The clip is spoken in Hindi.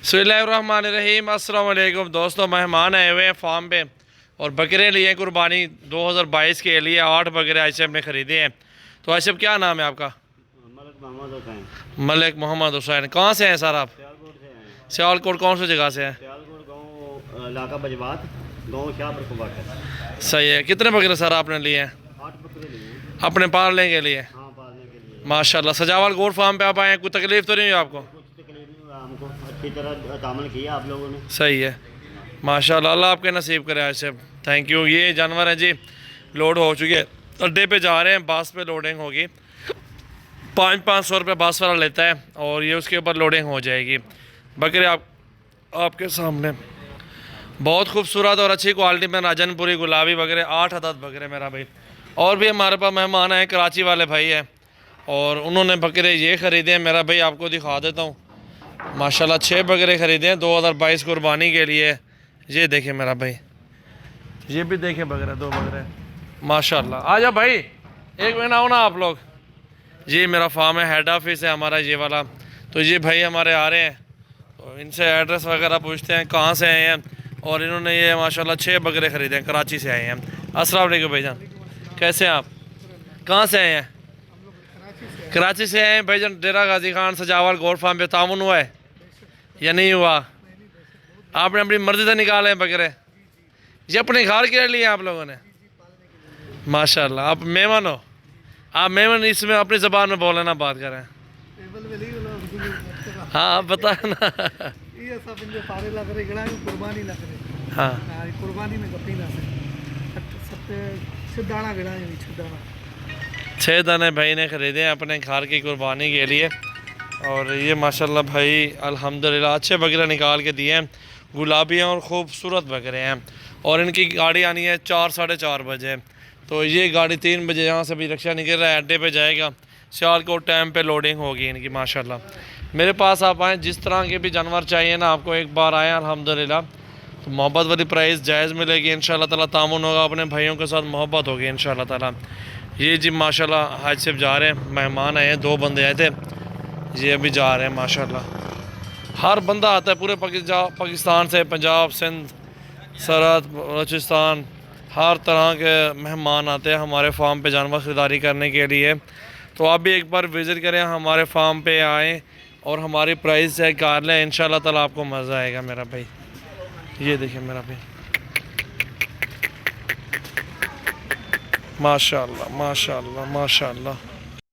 बिस्मिल्लाहिर्रहमानिर्रहीम। अस्सलाम वालेकुम दोस्तों, मेहमान आए हुए हैं फार्म पे और बकरे लिए कुर्बानी 2022 के लिए 8 बकरे आइशब ने ख़रीदे हैं। तो आइशब क्या नाम है आपका? मलिक मोहम्मद हुसैन। मलिक मोहम्मद हुसैन। कहाँ से हैं सर आप? सियालकोट से हैं। सियालकोट कौन सी जगह से हैं? सियालकोट गाँव इलाका बजवात, गाँव शाहपुर को वाक़। सही है। कितने बकरे सर आपने लिए हैं? 8 बकरे लिए हैं। अपने पालने के लिए? हाँ, पालने के लिए। माशाल्लाह। सजावल गोट फार्म पे आप आए हैं, कोई तकलीफ़ तो नहीं हुई आपको? कुछ तकलीफ नहीं हुआ हमको, अच्छी तरह तामल किया आप लोगों ने। सही है माशाल्लाह, अल्लाह आपके नसीब करे आइशब। Thank you. ये जानवर है जी, लोड हो चुके हैं, अड्डे पे जा रहे हैं, बस पे लोडिंग होगी। 500 रुपये बस वाला लेता है और ये उसके ऊपर लोडिंग हो जाएगी। बकरे आपके सामने बहुत खूबसूरत और अच्छी क्वालिटी में राजनपुरी गुलाबी बकरे 8 अदद बकरे मेरा भाई। और भी हमारे पास मेहमान हैं, कराची वाले भाई हैं और उन्होंने बकरे ये ख़रीदे हैं मेरा भाई, आपको दिखा देता हूँ। माशाल्लाह 6 बकरे ख़रीदे हैं 2022 कुर्बानी के लिए। ये देखें मेरा भाई, ये भी देखें बकरे, 2 बकरे माशाल्लाह। आ जाओ भाई, एक मिनट आओ ना आप लोग। ये मेरा फार्म है, हेड ऑफिस है हमारा ये वाला। तो ये भाई हमारे आ रहे हैं, तो इनसे एड्रेस वगैरह पूछते हैं कहाँ से आए हैं। और इन्होंने ये माशाल्लाह 6 बकरे ख़रीदे हैं, कराची से आए हैं। अस्सलाम वालेकुम भाईजान, कैसे हैं आप? कहाँ से आए हैं? कराची से आए हैं भाईजान। डेरा गाजी खान सजावल गोट फार्म पे तामुन हुआ है या नहीं हुआ? आपने अपनी मर्ज़ी से निकाले हैं बकरे? ये अपने घर के लिए आप लोगों ने? माशाल्लाह। आप मेहमान हो? आप मेहमान इसमें अपनी ज़बान में बोले ना, बात करें। हाँ बता ना। ये सब इनके सारे लग रहे गड़ा कुर्बानी लग रहे। हाँ कुर्बानी में गप्पी ना से सत्ते छुदाना गड़ा है, छुदाना 6 दाने भाई ने ख़रीदे हैं अपने घर की कुर्बानी के लिए। और ये माशाल्लाह भाई अल्हम्दुलिल्लाह अच्छे बकरे निकाल के दिए हैं, गुलाबी हैं और ख़ूबसूरत बकरे हैं। और इनकी गाड़ी आनी है 4 साढ़े 4 बजे। तो ये गाड़ी 3 बजे यहाँ से भी रिक्शा निकल रहा है, अड्डे पे जाएगा। सियालकोट टाइम पे लोडिंग होगी इनकी माशाल्लाह। मेरे पास आप आएँ, जिस तरह के भी जानवर चाहिए ना आपको, एक बार आएँ अल्हम्दुलिल्लाह। तो मोहब्बत वाली प्राइस जायज़ मिलेगी इंशाल्लाह ताला, तामुन होगा, अपने भाइयों के साथ मोहब्बत होगी इंशाल्लाह ताला। ये जी माशाल्लाह हाज से जा रहे हैं, मेहमान आए हैं, 2 बंदे आए थे, ये अभी जा रहे हैं माशाल्लाह। हर बंदा आता है पूरे पाकिस्तान से, पंजाब, सिंध, सरहद, बलूचिस्तान, हर तरह के मेहमान आते हैं हमारे फार्म पे जानवर ख़रीदारी करने के लिए। तो आप भी एक बार विज़िट करें, हमारे फार्म पे आएँ और हमारी प्राइस चेक कर लें, इंशाल्लाह ताला आपको मज़ा आएगा मेरा भाई। ये देखिए मेरा भाई, माशाल्लाह माशाल्लाह माशाल्लाह।